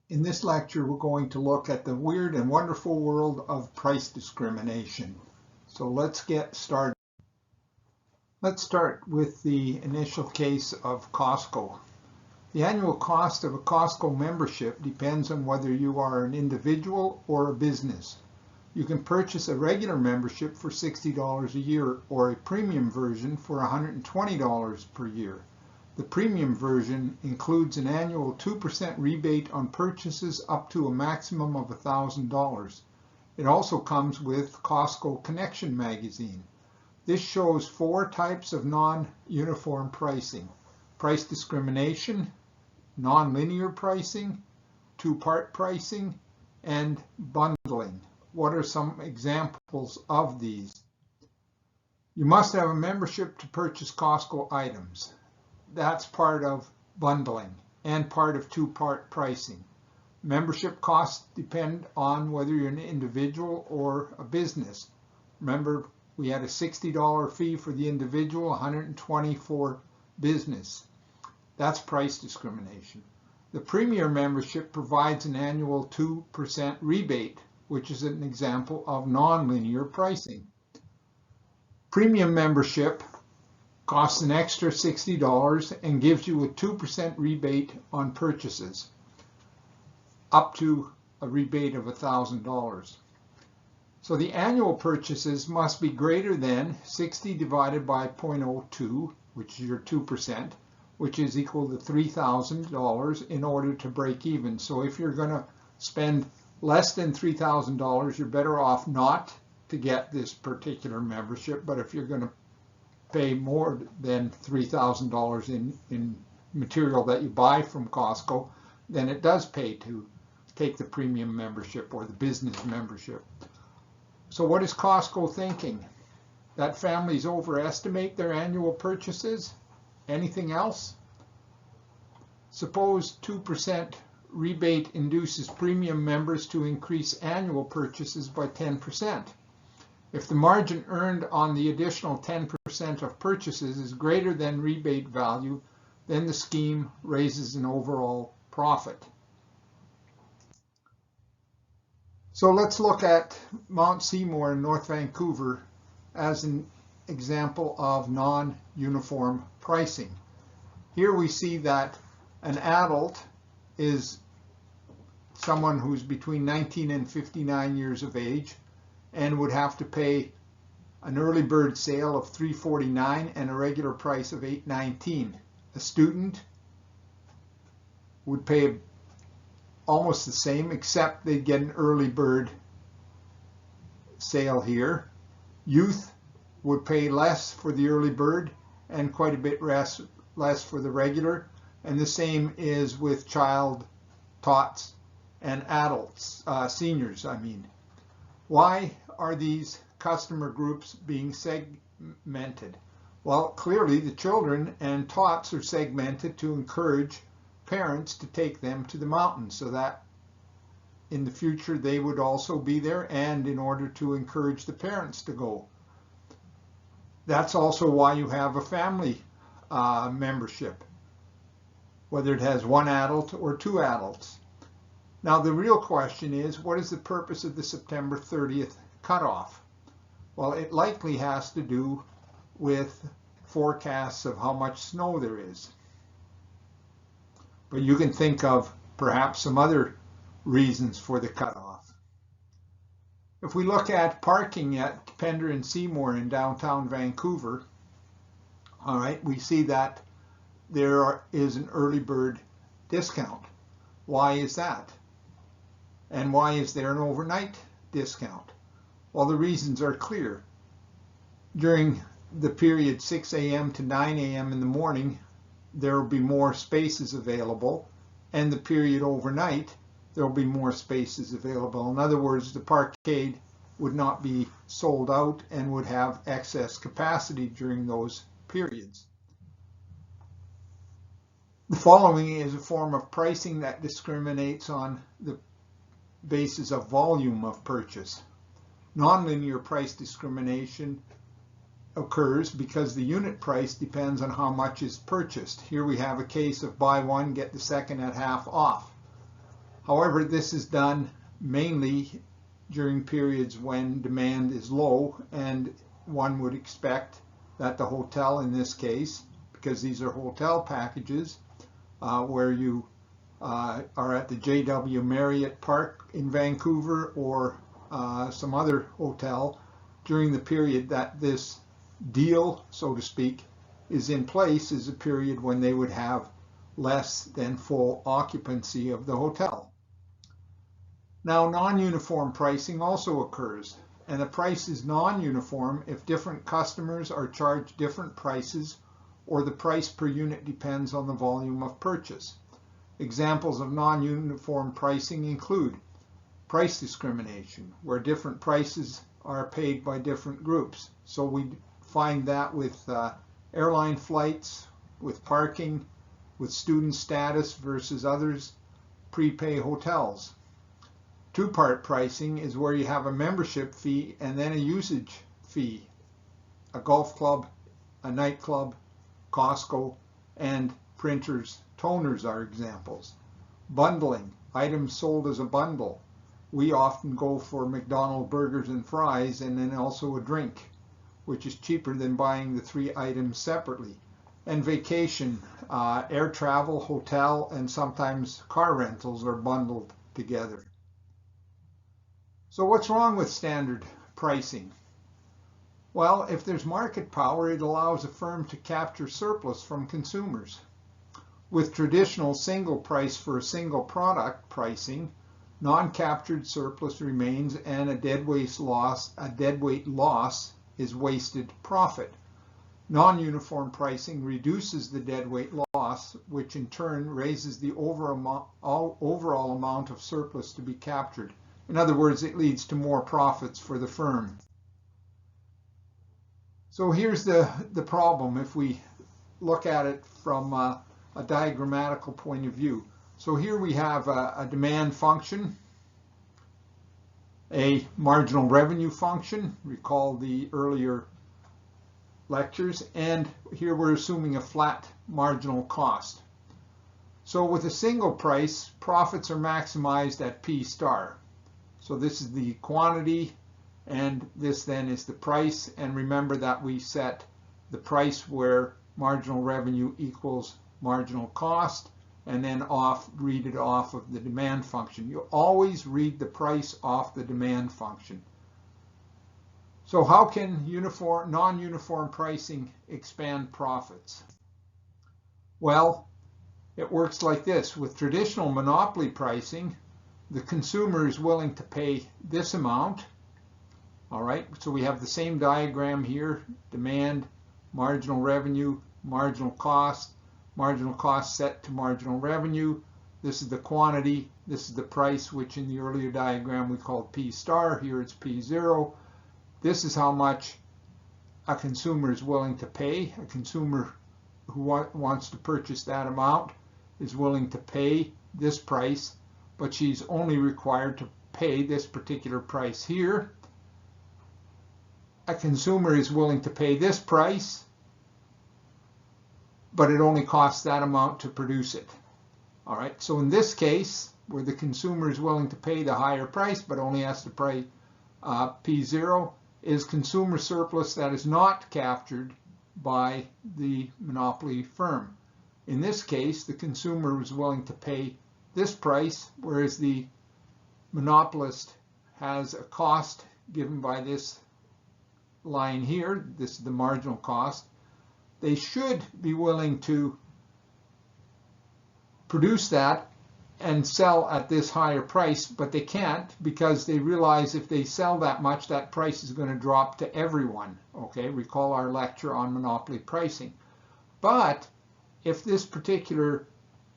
In this lecture, we're going to look at the weird and wonderful world of price discrimination. So let's get started. Let's start with the initial case of Costco. The annual cost of a Costco membership depends on whether you are an individual or a business. You can purchase a regular membership for $60 a year or a premium version for $120 per year. The premium version includes an annual 2% rebate on purchases up to a maximum of $1,000. It also comes with Costco Connection magazine. This shows 4 types of non-uniform pricing: price discrimination, non-linear pricing, two-part pricing, and bundling. What are some examples of these? You must have a membership to purchase Costco items. That's part of bundling and part of two-part pricing. Membership costs depend on whether you're an individual or a business. Remember, we had a $60 fee for the individual, $120 for business. That's price discrimination. The Premier membership provides an annual 2% rebate, which is an example of non-linear pricing. Premium membership costs an extra $60 and gives you a 2% rebate on purchases, up to a rebate of $1,000. So the annual purchases must be greater than 60 divided by 0.02, which is your 2%, which is equal to $3,000 in order to break even. So if you're going to spend less than $3,000, you're better off not to get this particular membership. But if you're going to pay more than $3,000 in material that you buy from Costco, then it does pay to take the premium membership or the business membership. So what is Costco thinking? That families overestimate their annual purchases? Anything else? Suppose 2% rebate induces premium members to increase annual purchases by 10%. If the margin earned on the additional 10% of purchases is greater than rebate value, then the scheme raises an overall profit. So let's look at Mount Seymour in North Vancouver as an example of non-uniform pricing. Here we see that an adult is someone who's between 19 and 59 years of age and would have to pay an early bird sale of $3.49 and a regular price of $8.19. A student would pay almost the same, except they'd get an early bird sale here. Youth would pay less for the early bird and quite a bit less for the regular. And the same is with child, tots, and adults, seniors, I mean. Why are these customer groups being segmented? Well, clearly the children and tots are segmented to encourage parents to take them to the mountains so that in the future they would also be there, and in order to encourage the parents to go. That's also why you have a family membership, whether it has one adult or 2 adults. Now the real question is, what is the purpose of the September 30th cutoff? Well, it likely has to do with forecasts of how much snow there is. But you can think of perhaps some other reasons for the cutoff. If we look at parking at Pender and Seymour in downtown Vancouver, all right, we see that there is an early bird discount. Why is that? And why is there an overnight discount? Well, the reasons are clear. During the period 6 a.m. to 9 a.m. in the morning, there will be more spaces available, and the period overnight, there will be more spaces available. In other words, the parkade would not be sold out and would have excess capacity during those periods. The following is a form of pricing that discriminates on the basis of volume of purchase. Nonlinear price discrimination occurs because the unit price depends on how much is purchased. Here we have a case of buy one, get the second at half off. However, this is done mainly during periods when demand is low, and one would expect that the hotel in this case, because these are hotel packages where you are at the JW Marriott Park in Vancouver or some other hotel, during the period that this deal, so to speak, is in place, is a period when they would have less than full occupancy of the hotel. Now, non-uniform pricing also occurs, and the price is non-uniform if different customers are charged different prices or the price per unit depends on the volume of purchase. Examples of non-uniform pricing include price discrimination, where different prices are paid by different groups. So we find that with airline flights, with parking, with student status versus others, prepay hotels. Two-part pricing is where you have a membership fee and then a usage fee. A golf club, a nightclub, Costco, and printers, toners are examples. Bundling, items sold as a bundle. We often go for McDonald's burgers and fries and then also a drink, which is cheaper than buying the 3 items separately. And vacation, air travel, hotel, and sometimes car rentals are bundled together. So what's wrong with standard pricing? Well, if there's market power, it allows a firm to capture surplus from consumers. With traditional single price for a single product pricing, non-captured surplus remains and a deadweight loss is wasted profit. Non-uniform pricing reduces the deadweight loss, which in turn raises the overall amount of surplus to be captured. In other words, it leads to more profits for the firm. So here's the problem if we look at it from a diagrammatical point of view. So here we have a demand function, a marginal revenue function, recall the earlier lectures, and here we're assuming a flat marginal cost. So with a single price, profits are maximized at P star. So this is the quantity, and this then is the price, and remember that we set the price where marginal revenue equals marginal cost, and then read it off of the demand function. You always read the price off the demand function. So how can non-uniform pricing expand profits? Well, it works like this. With traditional monopoly pricing, the consumer is willing to pay this amount. All right, so we have the same diagram here: demand, marginal revenue, marginal cost set to marginal revenue. This is the quantity, this is the price, which in the earlier diagram we called P star. Here it's P0. This is how much a consumer is willing to pay. A consumer who wants to purchase that amount is willing to pay this price, but she's only required to pay this particular price here. A consumer is willing to pay this price, but it only costs that amount to produce it. All right, so in this case, where the consumer is willing to pay the higher price, but only has to pay P0, is consumer surplus that is not captured by the monopoly firm. In this case, the consumer is willing to pay this price, whereas the monopolist has a cost given by this line here. This is the marginal cost. They should be willing to produce that and sell at this higher price, but they can't, because they realize if they sell that much, that price is going to drop to everyone. Okay, recall our lecture on monopoly pricing. But if this particular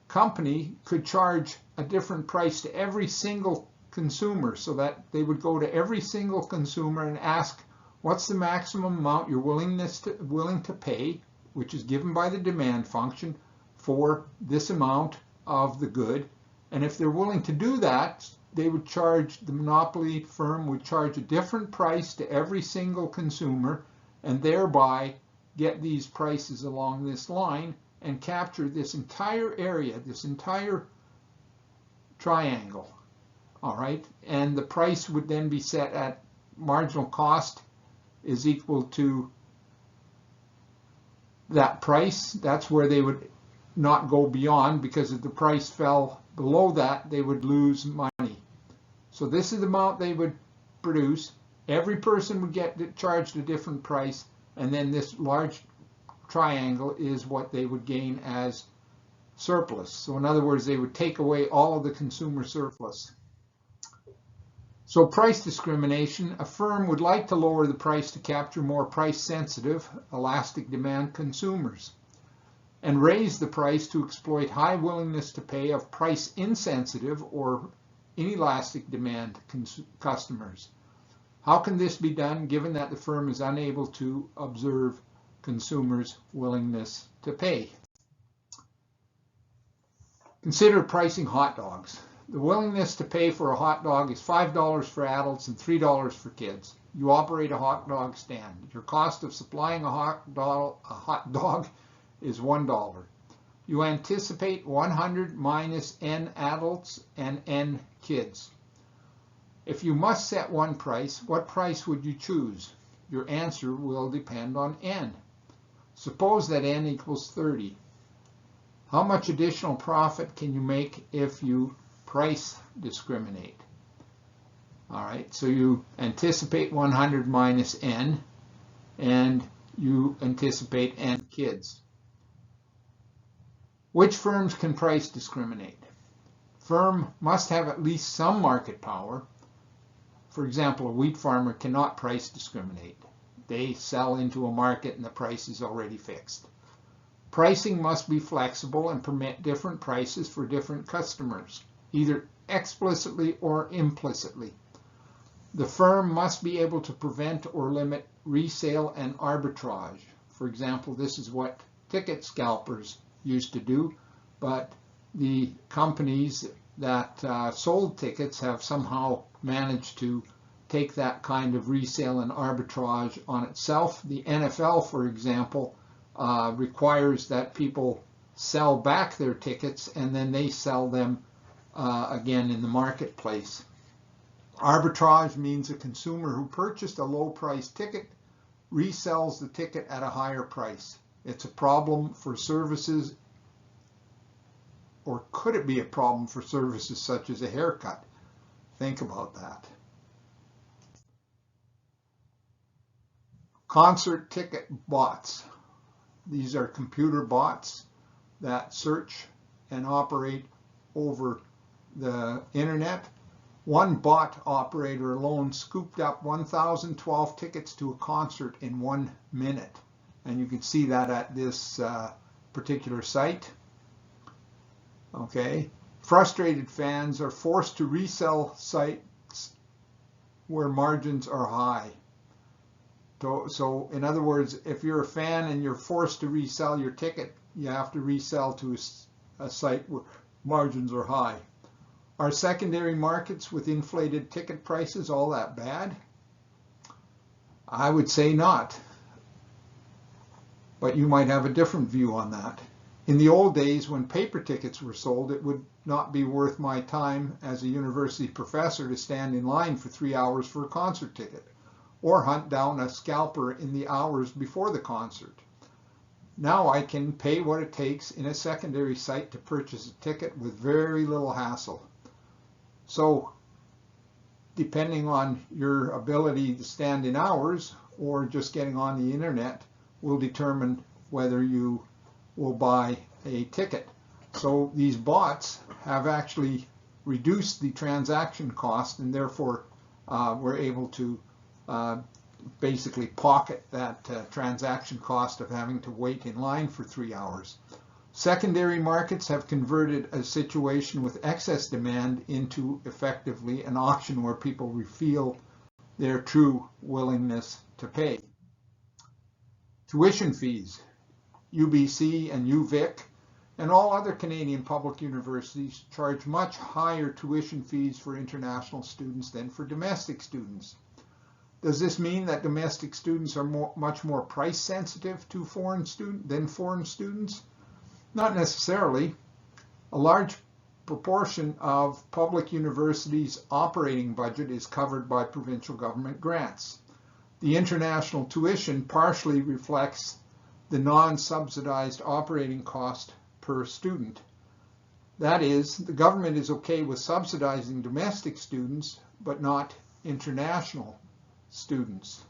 company could charge a different price to every single consumer, so that they would go to every single consumer and ask, what's the maximum amount you're willing to pay, which is given by the demand function, for this amount of the good. And if they're willing to do that, they would charge, the monopoly firm would charge a different price to every single consumer, and thereby get these prices along this line and capture this entire area, this entire triangle. All right, and the price would then be set at marginal cost is equal to that price. That's where they would not go beyond, because if the price fell below that, they would lose money. So this is the amount they would produce. Every person would get charged a different price, and then this large triangle is what they would gain as surplus. So in other words, they would take away all of the consumer surplus. So price discrimination, a firm would like to lower the price to capture more price-sensitive, elastic demand consumers, and raise the price to exploit high willingness to pay of price-insensitive or inelastic demand customers. How can this be done given that the firm is unable to observe consumers' willingness to pay? Consider pricing hot dogs. The willingness to pay for a hot dog is $5 for adults and $3 for kids. You operate a hot dog stand. Your cost of supplying a hot dog is $1. You anticipate 100 minus N adults and N kids. If you must set one price, what price would you choose? Your answer will depend on N. Suppose that N equals 30. How much additional profit can you make if you price discriminate? All right, so you anticipate 100 minus N, and you anticipate N kids. Which firms can price discriminate? Firm must have at least some market power. For example, a wheat farmer cannot price discriminate. They sell into a market and the price is already fixed. Pricing must be flexible and permit different prices for different customers, either explicitly or implicitly. The firm must be able to prevent or limit resale and arbitrage. For example, this is what ticket scalpers used to do, but the companies that sold tickets have somehow managed to take that kind of resale and arbitrage on itself. The NFL, for example, requires that people sell back their tickets and then they sell them again in the marketplace. Arbitrage means a consumer who purchased a low-priced ticket resells the ticket at a higher price. It's a problem for services, or could it be a problem for services such as a haircut? Think about that. Concert ticket bots. These are computer bots that search and operate over the internet. One bot operator alone scooped up 1,012 tickets to a concert in 1 minute. And you can see that at this particular site. Okay. Frustrated fans are forced to resell sites where margins are high. So in other words, if you're a fan and you're forced to resell your ticket, you have to resell to a site where margins are high. Are secondary markets with inflated ticket prices all that bad? I would say not. But you might have a different view on that. In the old days, when paper tickets were sold, it would not be worth my time as a university professor to stand in line for 3 hours for a concert ticket, or hunt down a scalper in the hours before the concert. Now I can pay what it takes in a secondary site to purchase a ticket with very little hassle. So, depending on your ability to stand in hours or just getting on the internet, will determine whether you will buy a ticket. So these bots have actually reduced the transaction cost, and therefore we're able to basically pocket that transaction cost of having to wait in line for 3 hours. Secondary markets have converted a situation with excess demand into effectively an auction where people reveal their true willingness to pay. Tuition fees. UBC and UVic and all other Canadian public universities charge much higher tuition fees for international students than for domestic students. Does this mean that domestic students are much more price sensitive to foreign students? Not necessarily. A large proportion of public universities' operating budget is covered by provincial government grants. The international tuition partially reflects the non-subsidized operating cost per student. That is, the government is okay with subsidizing domestic students, but not international students.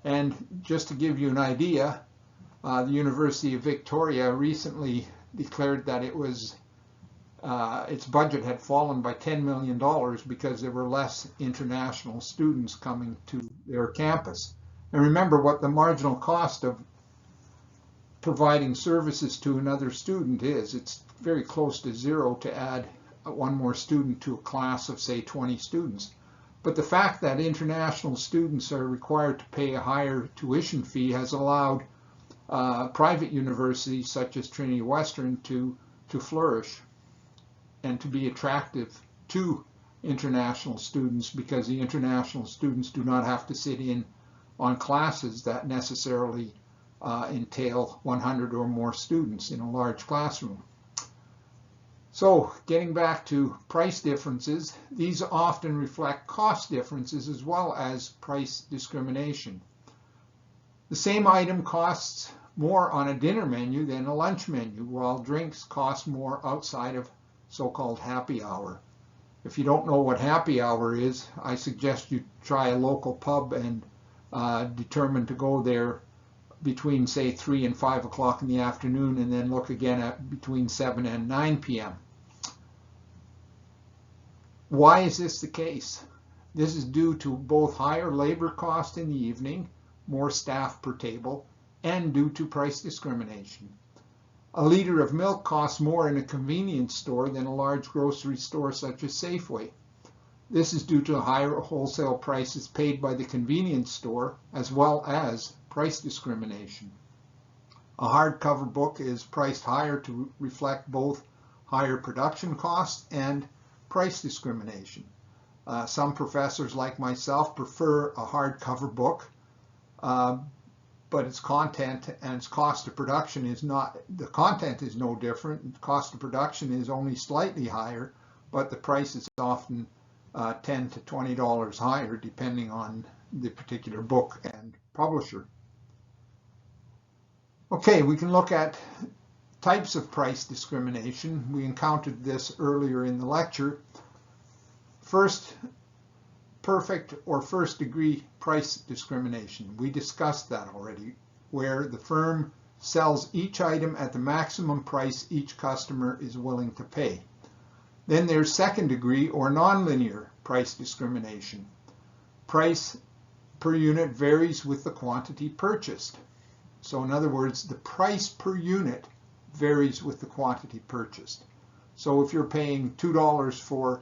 And just to give you an idea, the University of Victoria recently declared that its budget had fallen by $10 million because there were less international students coming to their campus. And remember what the marginal cost of providing services to another student is. It's very close to zero to add one more student to a class of, say, 20 students. But the fact that international students are required to pay a higher tuition fee has allowed private universities such as Trinity Western to flourish and to be attractive to international students, because the international students do not have to sit in on classes that necessarily entail 100 or more students in a large classroom. So, getting back to price differences, these often reflect cost differences as well as price discrimination. The same item costs more on a dinner menu than a lunch menu, while drinks cost more outside of so-called happy hour. If you don't know what happy hour is, I suggest you try a local pub and determine to go there between, say, 3 and 5 o'clock in the afternoon, and then look again at between 7 and 9 p.m. Why is this the case? This is due to both higher labor cost in the evening, more staff per table, and due to price discrimination. A liter of milk costs more in a convenience store than a large grocery store such as Safeway. This is due to higher wholesale prices paid by the convenience store, as well as price discrimination. A hardcover book is priced higher to reflect both higher production costs and price discrimination. Some professors, like myself, prefer a hardcover book, but its content and its cost of production is not, the content is no different. The cost of production is only slightly higher, but the price is often $10 to $20 higher depending on the particular book and publisher. Okay, we can look at types of price discrimination. We encountered this earlier in the lecture. First, perfect or first degree price discrimination. We discussed that already, where the firm sells each item at the maximum price each customer is willing to pay. Then there's second degree or nonlinear price discrimination. Price per unit varies with the quantity purchased. So in other words, the price per unit varies with the quantity purchased. So if you're paying $2 for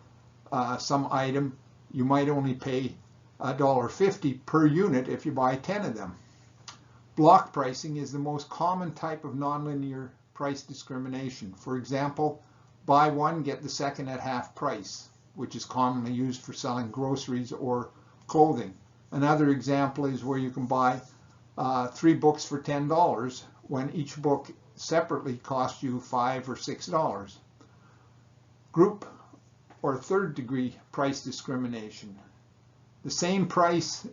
some item, you might only pay $1.50 per unit if you buy 10 of them. Block pricing is the most common type of nonlinear price discrimination. For example, buy one, get the second at half price, which is commonly used for selling groceries or clothing. Another example is where you can buy 3 books for $10 when each book separately costs you $5 or $6. Group or third degree price discrimination. The same price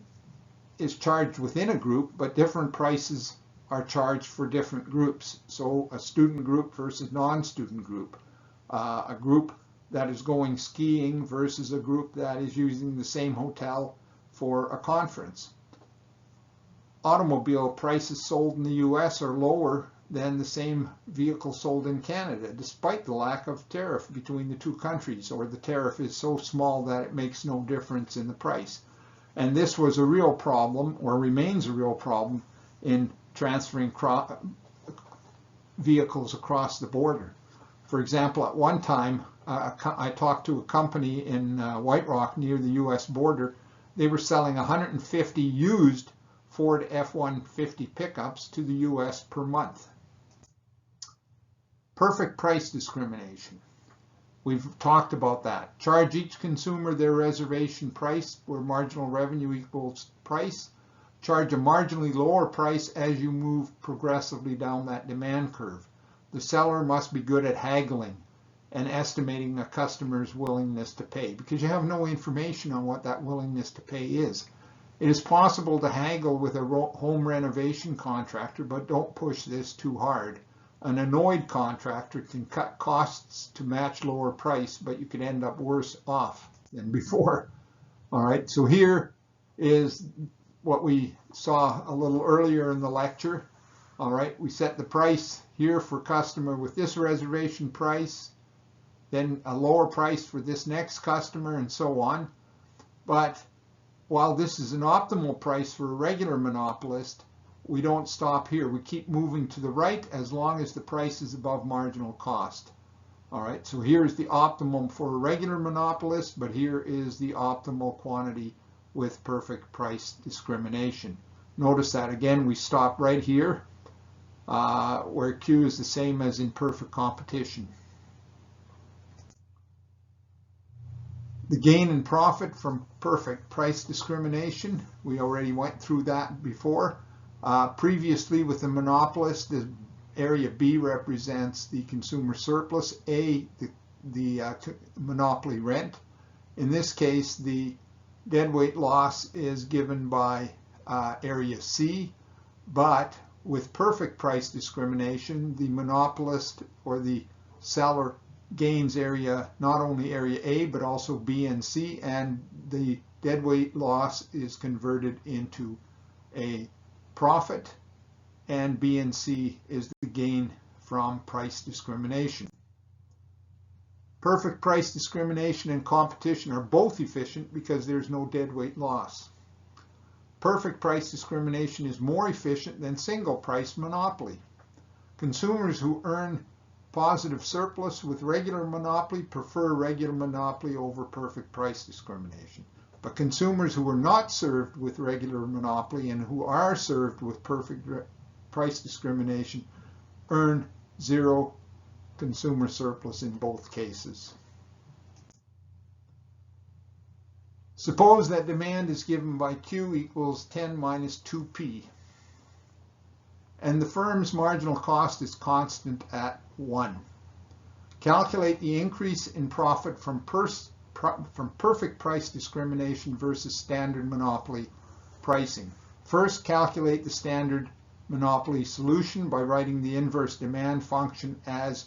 is charged within a group, but different prices are charged for different groups. So a student group versus non-student group. A group that is going skiing versus a group that is using the same hotel for a conference. Automobile prices sold in the US are lower than the same vehicle sold in Canada, despite the lack of tariff between the two countries, or the tariff is so small that it makes no difference in the price. And this was a real problem, or remains a real problem, in transferring vehicles across the border. For example, at one time, I talked to a company in White Rock near the US border. They were selling 150 used Ford F-150 pickups to the US per month. Perfect price discrimination. We've talked about that. Charge each consumer their reservation price where marginal revenue equals price. Charge a marginally lower price as you move progressively down that demand curve. The seller must be good at haggling. and estimating a customer's willingness to pay, because you have no information on what that willingness to pay is. It is possible to haggle with a home renovation contractor, but don't push this too hard. An annoyed contractor can cut costs to match lower price, but you could end up worse off than before. All right, so here is what we saw a little earlier in the lecture. All right, we set the price here for customer with this reservation price, then a lower price for this next customer, and so on. But while this is an optimal price for a regular monopolist, we don't stop here. We keep moving to the right as long as the price is above marginal cost. All right, so here's the optimum for a regular monopolist, but here is the optimal quantity with perfect price discrimination. Notice that again, we stop right here where Q is the same as in perfect competition. The gain in profit from perfect price discrimination, we already went through that before. Previously with the monopolist, the area B represents the consumer surplus, A the monopoly rent. In this case, the deadweight loss is given by area C, but with perfect price discrimination, the monopolist or the seller gains area, not only area A, but also B and C, and the deadweight loss is converted into a profit, and B and C is the gain from price discrimination. Perfect price discrimination and competition are both efficient because there's no deadweight loss. Perfect price discrimination is more efficient than single price monopoly. Consumers who earn positive surplus with regular monopoly prefer regular monopoly over perfect price discrimination. But consumers who are not served with regular monopoly and who are served with perfect price discrimination earn zero consumer surplus in both cases. Suppose that demand is given by Q equals 10 minus 2P, and the firm's marginal cost is constant at 1. Calculate the increase in profit from perfect price discrimination versus standard monopoly pricing. First, calculate the standard monopoly solution by writing the inverse demand function as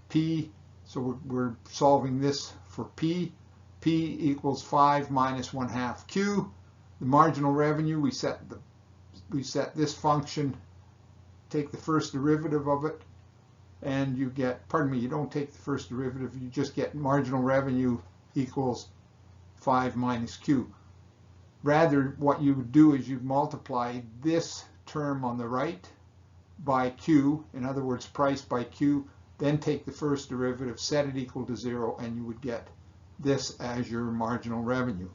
P. So we're solving this for P. P equals 5 minus 1/2 Q. The marginal revenue, we set this function, take the first derivative of it, and you get, pardon me, you don't take the first derivative, you just get marginal revenue equals 5 minus Q. Rather, what you would do is you'd multiply this term on the right by Q, in other words, price by Q, then take the first derivative, set it equal to 0, and you would get this as your marginal revenue.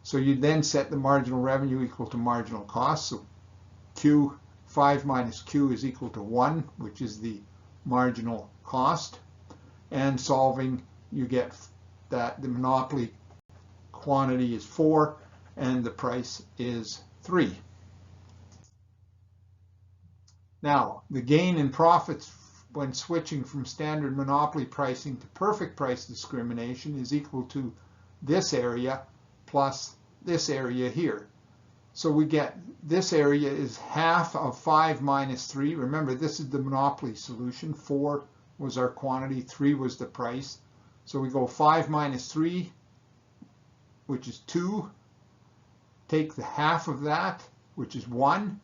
So you then set the marginal revenue equal to marginal cost. So Q, 5 minus Q is equal to 1, which is the marginal cost. And solving, you get that the monopoly quantity is 4 and the price is 3. Now, the gain in profits when switching from standard monopoly pricing to perfect price discrimination is equal to this area plus this area here. So we get this area is half of 5 minus 3. Remember, this is the monopoly solution. 4 was our quantity, 3 was the price. So we go 5 minus 3, which is 2. Take the half of that, which is 1.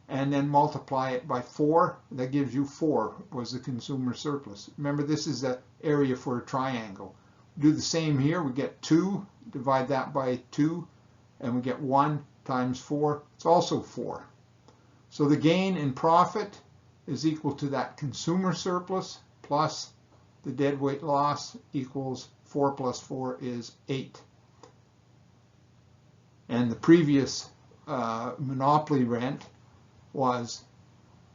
And then multiply it by 4. That gives you 4 was the consumer surplus. Remember, this is the area for a triangle. Do the same here. We get 2, divide that by 2, and we get 1 times 4. It's also 4. So the gain in profit is equal to that consumer surplus plus the deadweight loss equals 4 plus 4 is 8. And the previous monopoly rent was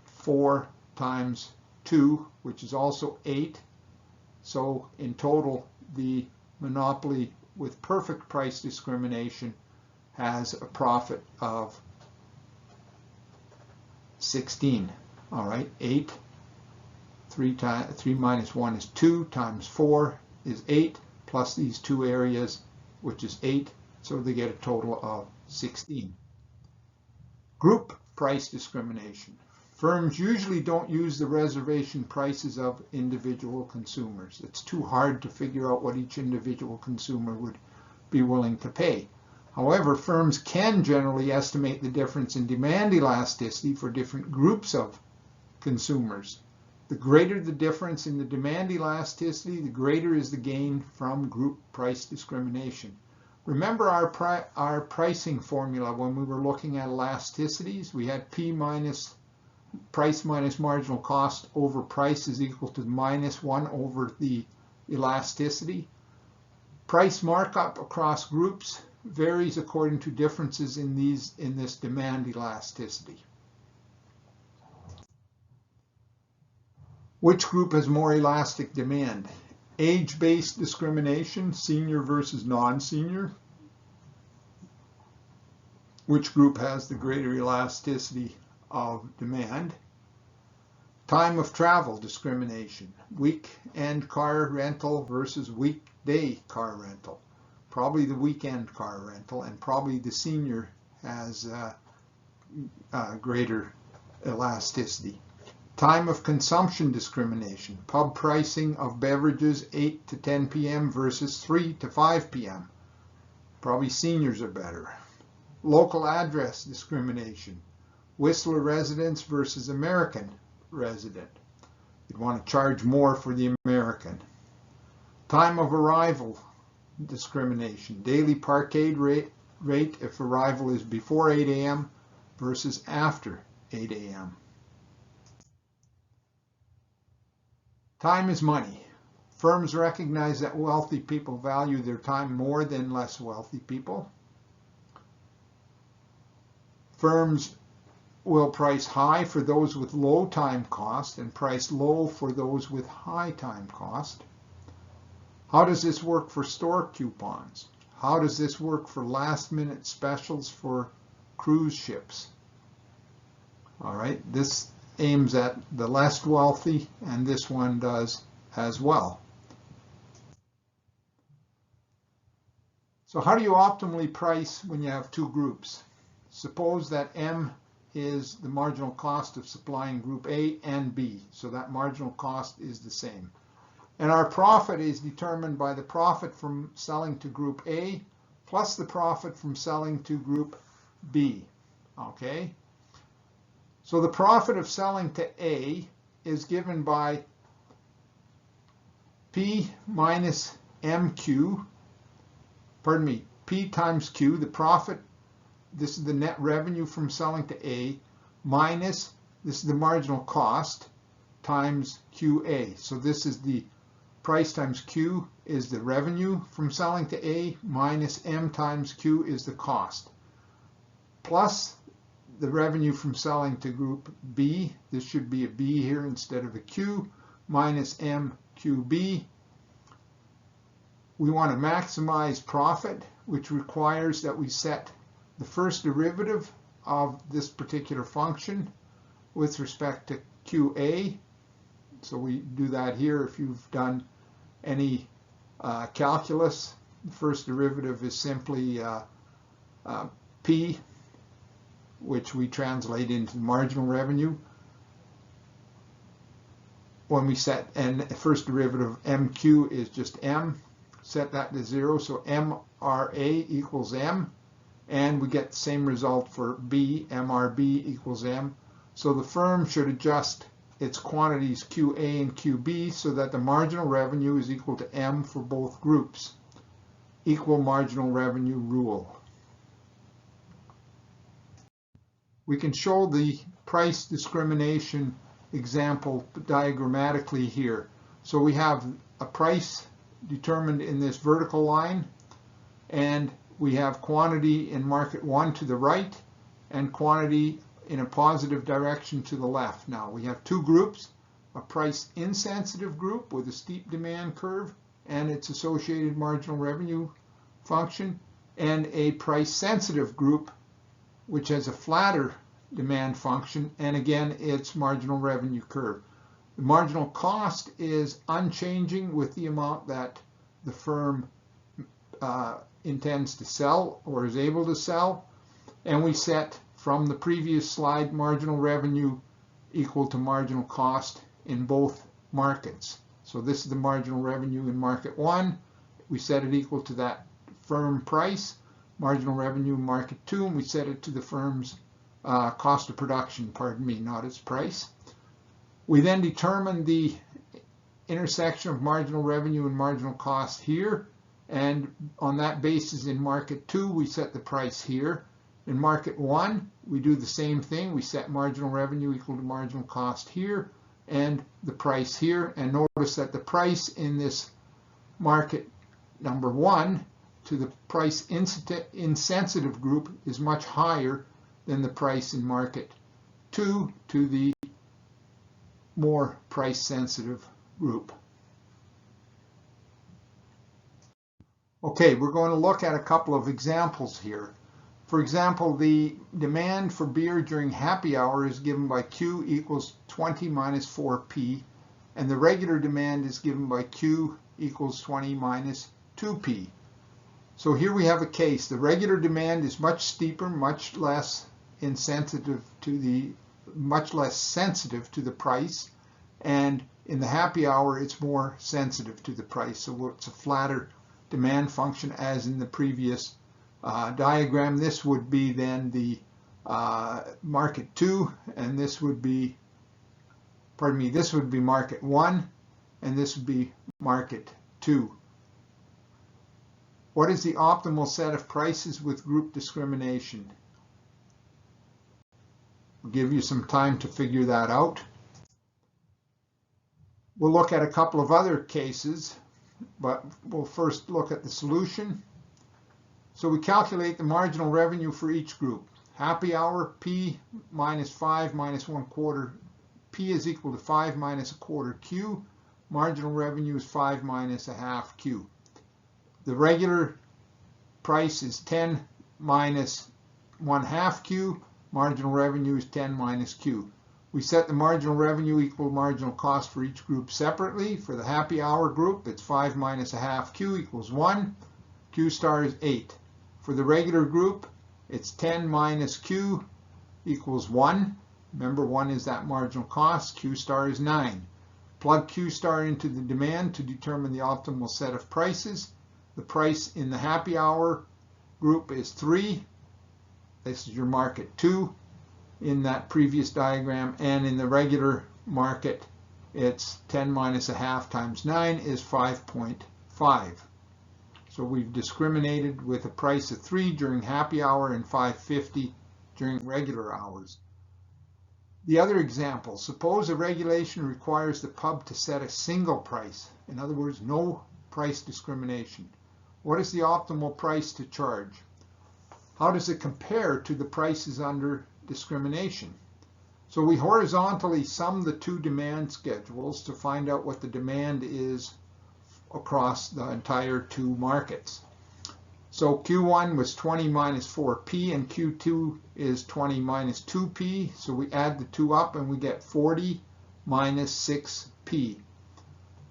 4 times 2, which is also 8. So in total, the monopoly with perfect price discrimination has a profit of 16. All right, 8, 3 minus 1 is 2, times 4 is 8, plus these two areas, which is 8, so they get a total of 16. Group price discrimination. Firms usually don't use the reservation prices of individual consumers. It's too hard to figure out what each individual consumer would be willing to pay. However, firms can generally estimate the difference in demand elasticity for different groups of consumers. The greater the difference in the demand elasticity, the greater is the gain from group price discrimination. Remember our pricing formula when we were looking at elasticities? We had price minus marginal cost over price is equal to minus 1 over the elasticity. Price markup across groups varies according to differences in this demand elasticity. Which group has more elastic demand? Age-based discrimination, senior versus non-senior. Which group has the greater elasticity of demand? Time of travel discrimination, weekend car rental versus weekday car rental. Probably the weekend car rental, and probably the senior has greater elasticity. Time of consumption discrimination, pub pricing of beverages 8 to 10 p.m. versus 3 to 5 p.m. Probably seniors are better. Local address discrimination, Whistler residents versus American resident. You'd want to charge more for the American. Time of arrival discrimination, daily parkade rate if arrival is before 8 a.m. versus after 8 a.m. Time is money. Firms recognize that wealthy people value their time more than less wealthy people. Firms will price high for those with low time cost and price low for those with high time cost. How does this work for store coupons? How does this work for last-minute specials for cruise ships? All right, this aims at the less wealthy, and this one does as well. So how do you optimally price when you have two groups? Suppose that M is the marginal cost of supplying group A and B, so that marginal cost is the same. And our profit is determined by the profit from selling to group A plus the profit from selling to group B, okay? So the profit of selling to A is given by P minus MQ, pardon me, P times Q, the profit, this is the net revenue from selling to A, minus, this is the marginal cost, times QA. So this is the price times Q is the revenue from selling to A, minus M times Q is the cost, plus the revenue from selling to group B, this should be a B here instead of a Q, minus MQB. We want to maximize profit, which requires that we set the first derivative of this particular function with respect to QA. So we do that here if you've done any calculus. The first derivative is simply P, which we translate into marginal revenue. When we set, and the first derivative of MQ is just M, set that to 0, so MRA equals M, and we get the same result for B, MRB equals M. So the firm should adjust its quantities QA and QB so that the marginal revenue is equal to M for both groups. Equal marginal revenue rule. We can show the price discrimination example diagrammatically here. So we have a price determined in this vertical line, and we have quantity in market 1 to the right and quantity in a positive direction to the left. Now we have two groups, a price insensitive group with a steep demand curve and its associated marginal revenue function, and a price sensitive group which has a flatter demand function and again its marginal revenue curve. The marginal cost is unchanging with the amount that the firm intends to sell or is able to sell. And we set from the previous slide marginal revenue equal to marginal cost in both markets. So this is the marginal revenue in market 1. We set it equal to that firm price. Marginal revenue in market 2, and we set it to the firm's cost of production, not its price. We then determine the intersection of marginal revenue and marginal cost here, and on that basis in market 2 we set the price here. In market 1 we do the same thing. We set marginal revenue equal to marginal cost here and the price here, and notice that the price in this market number 1 to the price insensitive group is much higher than the price in market 2 to the more price sensitive group. Okay, we're going to look at a couple of examples here. For example, the demand for beer during happy hour is given by Q equals 20 minus 4P, and the regular demand is given by Q equals 20 minus 2P. So here we have a case. The regular demand is much steeper, much less sensitive to the price, and in the happy hour it's more sensitive to the price. So it's a flatter demand function as in the previous diagram. This would be then the market 2, and this would be, this would be market 1, and this would be market 2. What is the optimal set of prices with group discrimination? I'll give you some time to figure that out. We'll look at a couple of other cases, but we'll first look at the solution. So we calculate the marginal revenue for each group. Happy hour, P minus 5 minus 1/4. P is equal to 5 minus 1/4 Q. Marginal revenue is 5 minus 1/2 Q. The regular price is 10 minus 1/2 Q. Marginal revenue is 10 minus Q. We set the marginal revenue equal to marginal cost for each group separately. For the happy hour group, it's 5 minus 1/2 Q equals 1. Q star is 8. For the regular group, it's 10 minus Q equals 1. Remember, 1 is that marginal cost. Q star is 9. Plug Q star into the demand to determine the optimal set of prices. The price in the happy hour group is 3. This is your market 2 in that previous diagram. And in the regular market, it's 10 minus 1/2 times 9 is 5.5. So we've discriminated with a price of 3 during happy hour and 5.50 during regular hours. The other example, suppose a regulation requires the pub to set a single price. In other words, no price discrimination. What is the optimal price to charge? How does it compare to the prices under discrimination? So we horizontally sum the two demand schedules to find out what the demand is across the entire two markets. So Q1 was 20 minus 4P and Q2 is 20 minus 2P. So we add the two up and we get 40 minus 6P.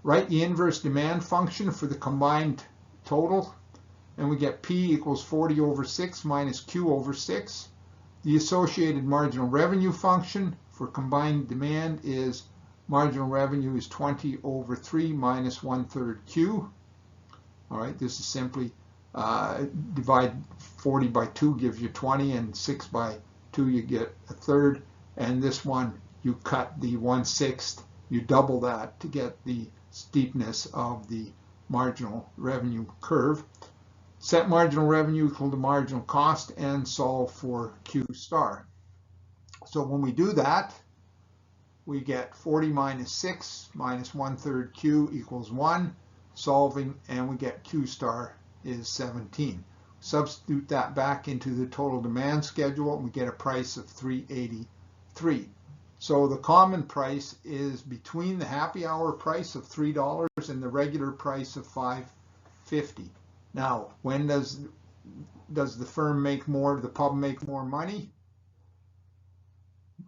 Write the inverse demand function for the combined total and we get P equals 40 over 6 minus Q over 6. The associated marginal revenue function for combined demand is marginal revenue is 20 over 3 minus 1/3 Q. All right, this is simply divide 40 by 2 gives you 20, and 6 by 2 you get 1/3. And this one, you cut the 1/6, you double that to get the steepness of the marginal revenue curve. Set marginal revenue equal to marginal cost and solve for Q star. So when we do that, we get 40 minus 6 minus 1/3 Q equals 1, solving, and we get Q star is 17. Substitute that back into the total demand schedule and we get a price of 3.83. So the common price is between the happy hour price of $3 and the regular price of $5.50. Now, when does the firm make more, the pub make more money?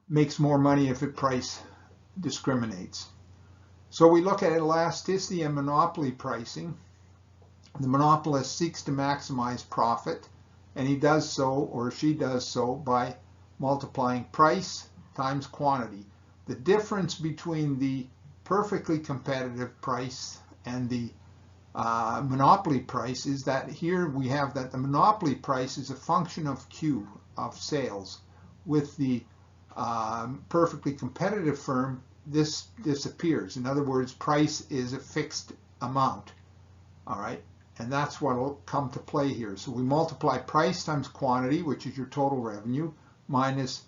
Makes more money if it price discriminates. So we look at elasticity and monopoly pricing. The monopolist seeks to maximize profit, and he does so, or she does so, by multiplying price times quantity. The difference between the perfectly competitive price and the monopoly price is that here we have that the monopoly price is a function of Q, of sales. With the perfectly competitive firm, this disappears. In other words, price is a fixed amount. All right, and that's what will come to play here. So we multiply price times quantity, which is your total revenue, minus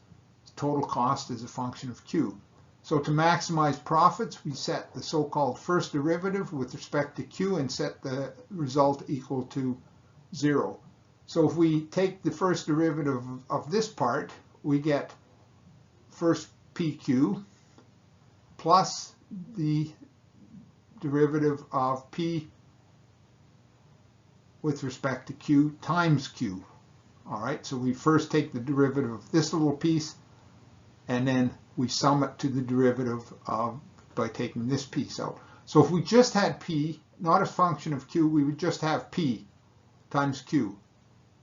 total cost as a function of Q. So to maximize profits, we set the so-called first derivative with respect to Q and set the result equal to 0. So if we take the first derivative of this part, we get first PQ plus the derivative of P with respect to Q times Q. All right, so we first take the derivative of this little piece, and then we sum it to the derivative by taking this piece out. So if we just had P, not a function of Q, we would just have P times Q.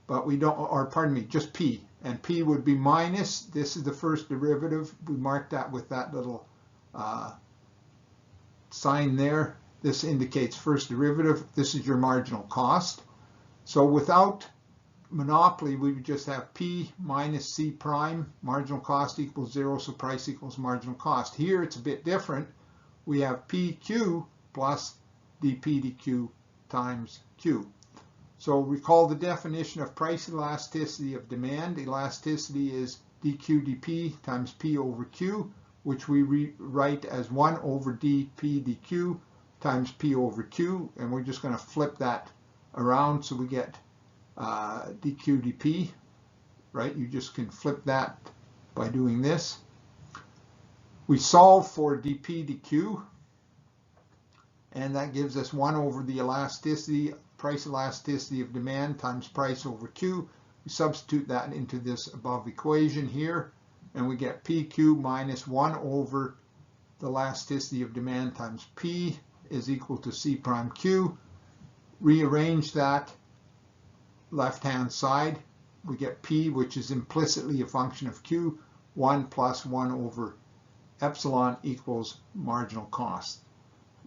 But we don't, or pardon me, just P. And P would be minus, this is the first derivative. We mark that with that little sign there. This indicates first derivative. This is your marginal cost. So without monopoly, we would just have P minus C prime, marginal cost equals 0, so price equals marginal cost. Here it's a bit different. We have PQ plus dP dQ times Q. So recall the definition of price elasticity of demand. Elasticity is dQ dP times P over Q, which we rewrite as 1 over dP dQ times P over Q, and we're just going to flip that around so we get dQ dP, right? You just can flip that by doing this. We solve for dP dQ, and that gives us 1 over the elasticity, price elasticity of demand times price over Q. We substitute that into this above equation here, and we get PQ minus 1 over the elasticity of demand times P is equal to C prime Q. Rearrange that left-hand side, we get P, which is implicitly a function of Q, 1 plus 1 over epsilon equals marginal cost.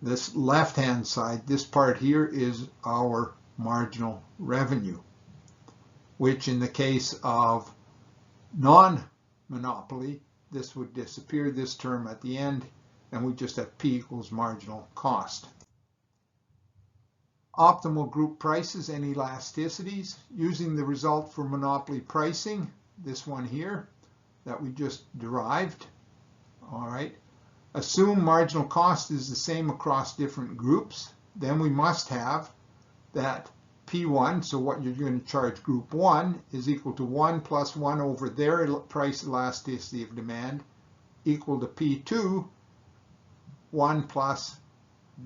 This left-hand side, this part here, is our marginal revenue, which in the case of non-monopoly, this would disappear, this term at the end, and we just have P equals marginal cost. Optimal group prices and elasticities using the result for monopoly pricing, this one here that we just derived. All right, assume marginal cost is the same across different groups. Then we must have that P1, so what you're going to charge group 1, is equal to 1 plus 1 over their price elasticity of demand, equal to P2, 1 plus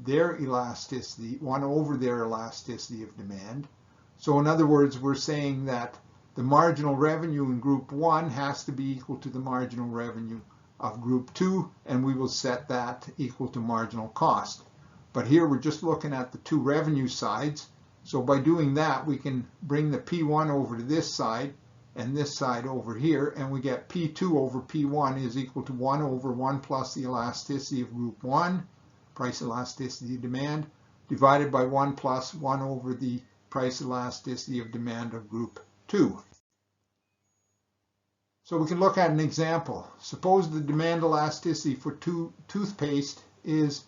their elasticity, 1 over their elasticity of demand. So in other words, we're saying that the marginal revenue in group 1 has to be equal to the marginal revenue of group 2, and we will set that equal to marginal cost. But here we're just looking at the two revenue sides. So by doing that, we can bring the P1 over to this side and this side over here, and we get P2 over P1 is equal to 1 over 1 plus the elasticity of group 1, price elasticity of demand, divided by 1 plus 1 over the price elasticity of demand of group 2. So we can look at an example. Suppose the demand elasticity for toothpaste is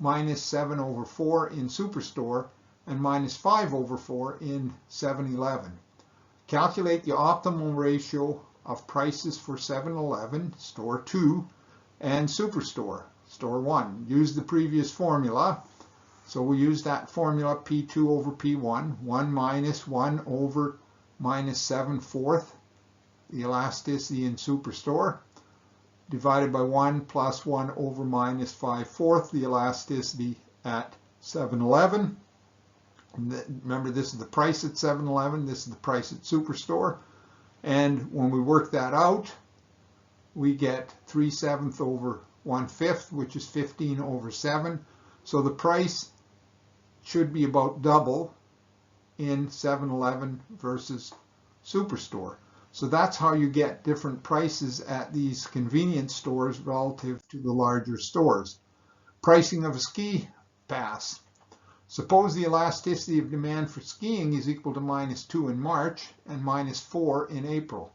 minus 7 over 4 in Superstore and minus 5 over 4 in 7-Eleven. Calculate the optimal ratio of prices for 7-Eleven, store 2, and Superstore, store 1. Use the previous formula. So we use that formula P2 over P1, 1 minus 1 over minus 7/4, the elasticity in Superstore, divided by 1 plus 1 over minus 5/4, the elasticity at 7-Eleven. Remember, this is the price at 7-Eleven, this is the price at Superstore. And when we work that out, we get 3/7 over 1/5, which is 15/7. So the price should be about double in 7-Eleven versus Superstore. So that's how you get different prices at these convenience stores relative to the larger stores. Pricing of a ski pass. Suppose the elasticity of demand for skiing is equal to -2 in March and -4 in April.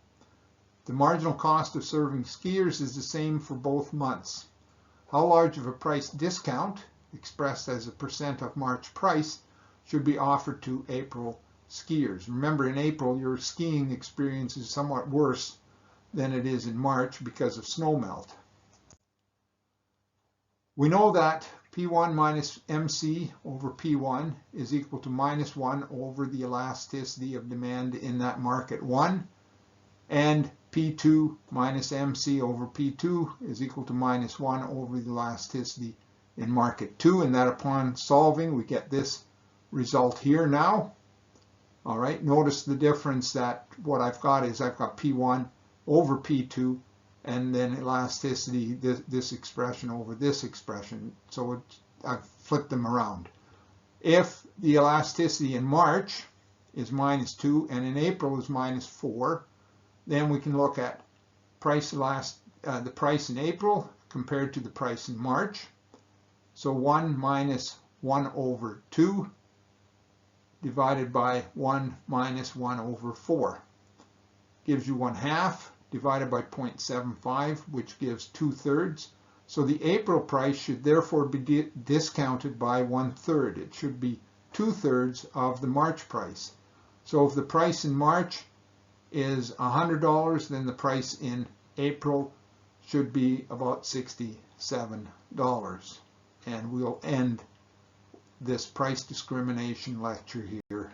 The marginal cost of serving skiers is the same for both months. How large of a price discount, expressed as a percent of March price, should be offered to April skiers? Remember, in April, your skiing experience is somewhat worse than it is in March because of snowmelt. We know that P1 minus MC over P1 is equal to -1 over the elasticity of demand in that market 1, and P2 minus MC over P2 is equal to -1 over the elasticity in market 2, and that upon solving we get this result here now. All right, notice the difference that what I've got is I've got P1 over P2 and then elasticity, this expression over this expression. So I've flipped them around. If the elasticity in March is -2 and in April is -4, then we can look at the price in April compared to the price in March. So 1 minus 1 over 2 divided by 1 minus 1 over 4 gives you 1/2 divided by 0.75, which gives 2/3. So the April price should therefore be discounted by 1/3. It should be 2/3 of the March price. So if the price in March is $100, then the price in April should be about $67. And we'll end this price discrimination lecture here.